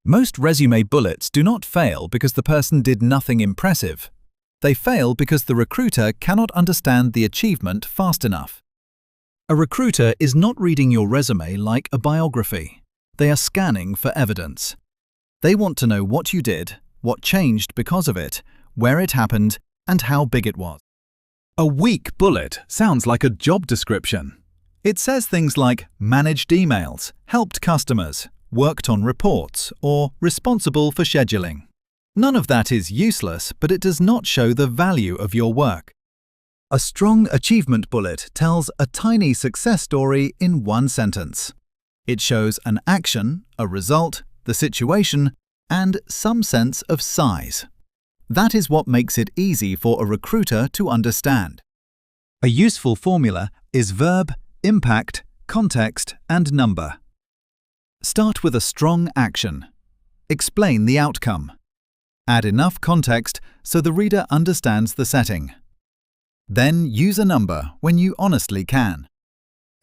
Most resume bullets do not fail because the person did nothing impressive. They fail because the recruiter cannot understand the achievement fast enough. A recruiter is not reading your resume like a biography. They are scanning for evidence. They want to know what you did, what changed because of it, where it happened, and how big it was. A weak bullet sounds like a job description. It says things like managed emails, helped customers, worked on reports, or responsible for scheduling. None of that is useless, but it does not show the value of your work. A strong achievement bullet tells a tiny success story in one sentence. It shows an action, a result, the situation, and some sense of size. That is what makes it easy for a recruiter to understand. A useful formula is verb, impact, context, and number. Start with a strong action. Explain the outcome. Add enough context so the reader understands the setting. Then use a number when you honestly can.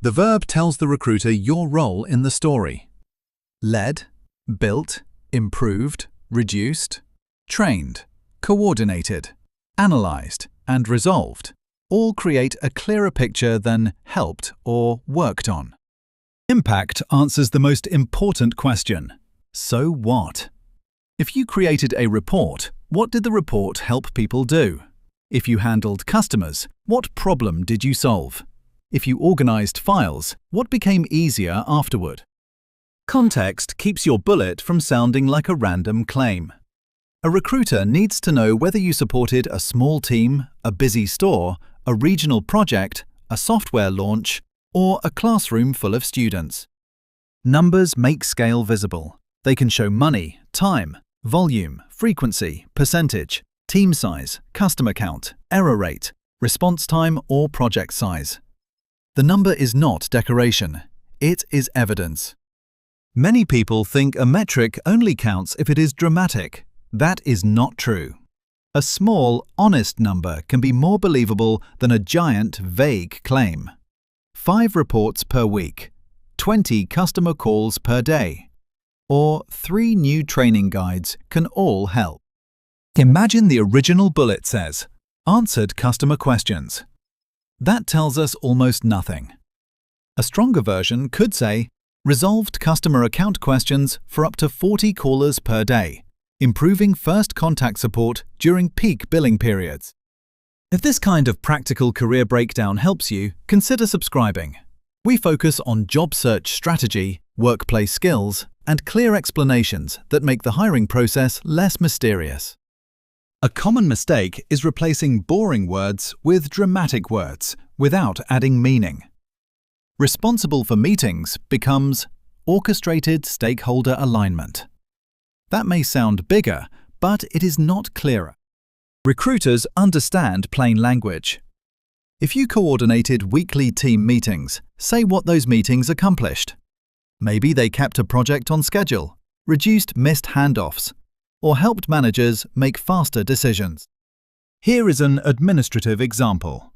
The verb tells the recruiter your role in the story. Led, built, improved, reduced, trained, coordinated, analyzed, and resolved all create a clearer picture than helped or worked on. Impact answers the most important question: so what? If you created a report, what did the report help people do? If you handled customers, what problem did you solve? If you organized files, what became easier afterward? Context keeps your bullet from sounding like a random claim. A recruiter needs to know whether you supported a small team, a busy store, a regional project, a software launch, or a classroom full of students. Numbers make scale visible. They can show money, time, volume, frequency, percentage, team size, customer count, error rate, response time, or project size. The number is not decoration. It is evidence. Many people think a metric only counts if it is dramatic. That is not true. A small, honest number can be more believable than a giant, vague claim. 5 reports per week, 20 customer calls per day, or 3 new training guides can all help. Imagine the original bullet says, answered customer questions. That tells us almost nothing. A stronger version could say, resolved customer account questions for up to 40 callers per day, improving first contact support during peak billing periods. If this kind of practical career breakdown helps you, consider subscribing. We focus on job search strategy, workplace skills, and clear explanations that make the hiring process less mysterious. A common mistake is replacing boring words with dramatic words without adding meaning. Responsible for meetings becomes orchestrated stakeholder alignment. That may sound bigger, but it is not clearer. Recruiters understand plain language. If you coordinated weekly team meetings, say what those meetings accomplished. Maybe they kept a project on schedule, reduced missed handoffs, or helped managers make faster decisions. Here is an administrative example.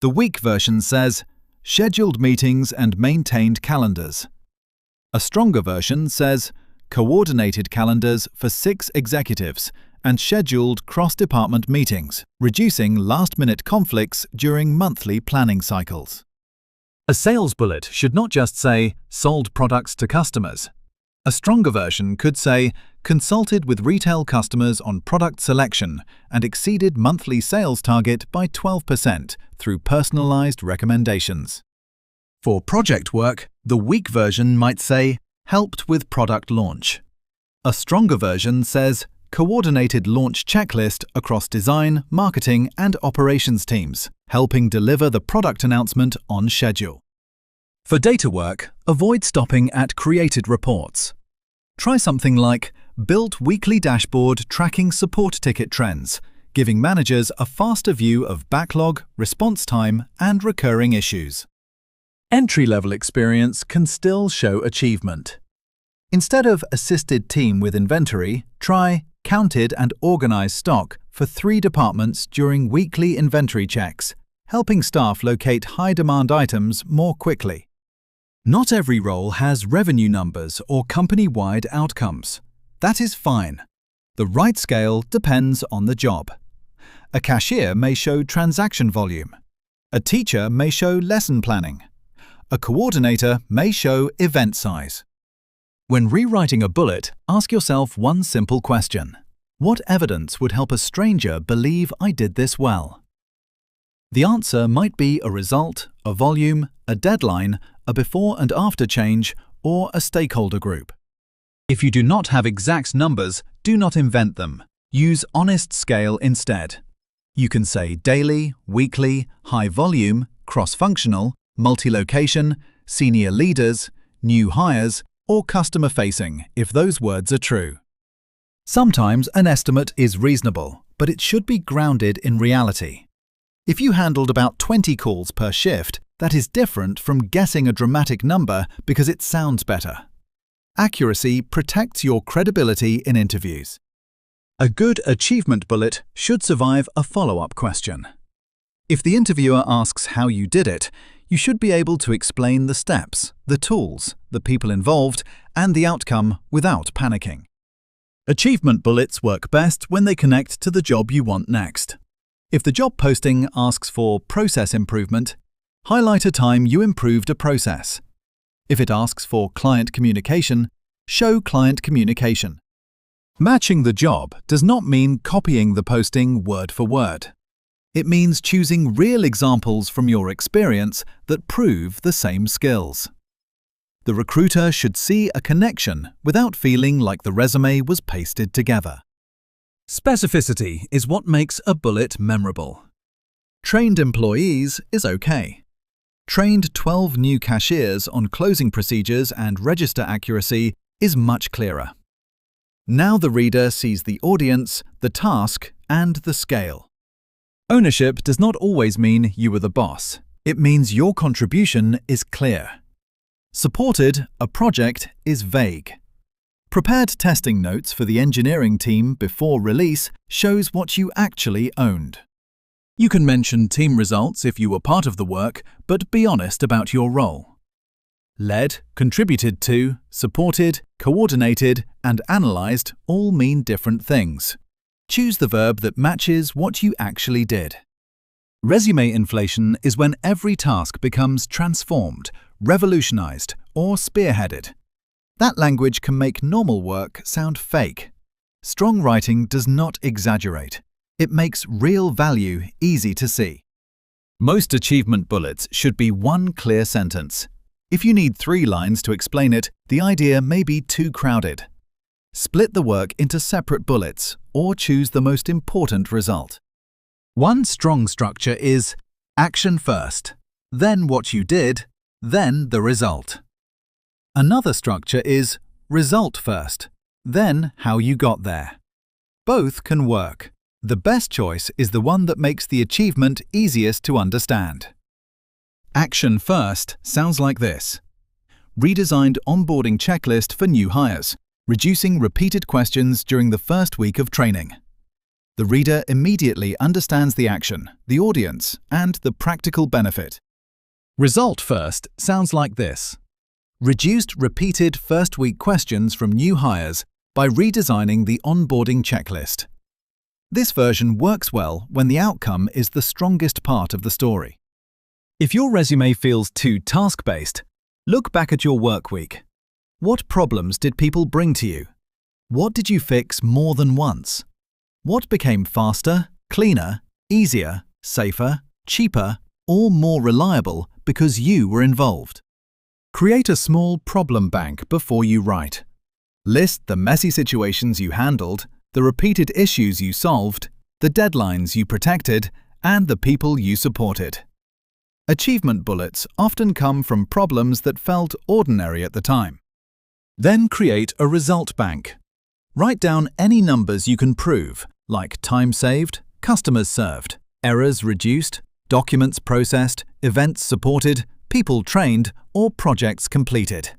The weak version says, scheduled meetings and maintained calendars. A stronger version says, coordinated calendars for 6 executives and scheduled cross-department meetings, reducing last-minute conflicts during monthly planning cycles. A sales bullet should not just say, sold products to customers. A stronger version could say, consulted with retail customers on product selection and exceeded monthly sales target by 12% through personalized recommendations. For project work, the weak version might say, helped with product launch. A stronger version says, coordinated launch checklist across design, marketing, and operations teams, helping deliver the product announcement on schedule. For data work, avoid stopping at created reports. Try something like, built weekly dashboard tracking support ticket trends, giving managers a faster view of backlog, response time, and recurring issues. Entry-level experience can still show achievement. Instead of assisted team with inventory, try counted and organized stock for 3 departments during weekly inventory checks, helping staff locate high-demand items more quickly. Not every role has revenue numbers or company-wide outcomes. That is fine. The right scale depends on the job. A cashier may show transaction volume. A teacher may show lesson planning. A coordinator may show event size. When rewriting a bullet, ask yourself one simple question. What evidence would help a stranger believe I did this well? The answer might be a result, a volume, a deadline, a before and after change, or a stakeholder group. If you do not have exact numbers, do not invent them. Use honest scale instead. You can say daily, weekly, high volume, cross-functional, multi-location, senior leaders, new hires, or customer-facing if those words are true. Sometimes an estimate is reasonable, but it should be grounded in reality. If you handled about 20 calls per shift, that is different from guessing a dramatic number because it sounds better. Accuracy protects your credibility in interviews. A good achievement bullet should survive a follow-up question. If the interviewer asks how you did it, you should be able to explain the steps, the tools, the people involved, and the outcome without panicking. Achievement bullets work best when they connect to the job you want next. If the job posting asks for process improvement, highlight a time you improved a process. If it asks for client communication, show client communication. Matching the job does not mean copying the posting word for word. It means choosing real examples from your experience that prove the same skills. The recruiter should see a connection without feeling like the resume was pasted together. Specificity is what makes a bullet memorable. Trained employees is okay. Trained 12 new cashiers on closing procedures and register accuracy is much clearer. Now the reader sees the audience, the task, and the scale. Ownership does not always mean you were the boss. It means your contribution is clear. Supported, a project is vague. Prepared testing notes for the engineering team before release shows what you actually owned. You can mention team results if you were part of the work, but be honest about your role. Led, contributed to, supported, coordinated, and analyzed all mean different things. Choose the verb that matches what you actually did. Resume inflation is when every task becomes transformed, revolutionized, or spearheaded. That language can make normal work sound fake. Strong writing does not exaggerate. It makes real value easy to see. Most achievement bullets should be one clear sentence. If you need 3 lines to explain it, the idea may be too crowded. Split the work into separate bullets or choose the most important result. One strong structure is action first, then what you did, then the result. Another structure is result first, then how you got there. Both can work. The best choice is the one that makes the achievement easiest to understand. Action first sounds like this. Redesigned onboarding checklist for new hires, reducing repeated questions during the first week of training. The reader immediately understands the action, the audience, and the practical benefit. Result first sounds like this. Reduced repeated first-week questions from new hires by redesigning the onboarding checklist. This version works well when the outcome is the strongest part of the story. If your resume feels too task-based, look back at your work week. What problems did people bring to you? What did you fix more than once? What became faster, cleaner, easier, safer, cheaper, or more reliable because you were involved? Create a small problem bank before you write. List the messy situations you handled, the repeated issues you solved, the deadlines you protected, and the people you supported. Achievement bullets often come from problems that felt ordinary at the time. Then create a result bank. Write down any numbers you can prove, like time saved, customers served, errors reduced, documents processed, events supported, people trained, or projects completed.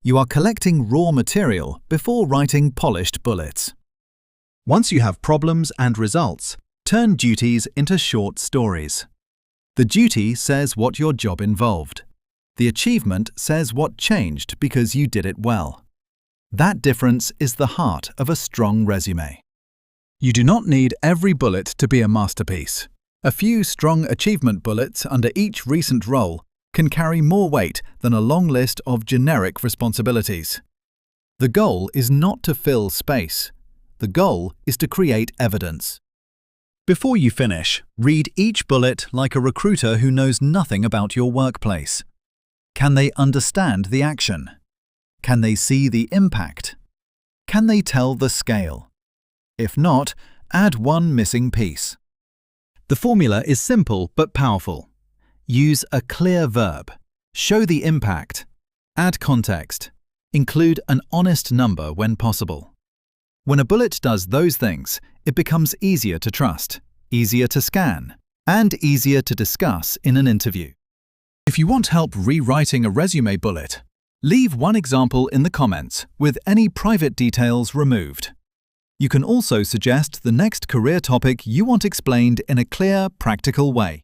You are collecting raw material before writing polished bullets. Once you have problems and results, turn duties into short stories. The duty says what your job involved. The achievement says what changed because you did it well. That difference is the heart of a strong resume. You do not need every bullet to be a masterpiece. A few strong achievement bullets under each recent role can carry more weight than a long list of generic responsibilities. The goal is not to fill space. The goal is to create evidence. Before you finish, read each bullet like a recruiter who knows nothing about your workplace. Can they understand the action? Can they see the impact? Can they tell the scale? If not, add one missing piece. The formula is simple but powerful. Use a clear verb. Show the impact. Add context. Include an honest number when possible. When a bullet does those things, it becomes easier to trust, easier to scan, and easier to discuss in an interview. If you want help rewriting a resume bullet, leave one example in the comments with any private details removed. You can also suggest the next career topic you want explained in a clear, practical way.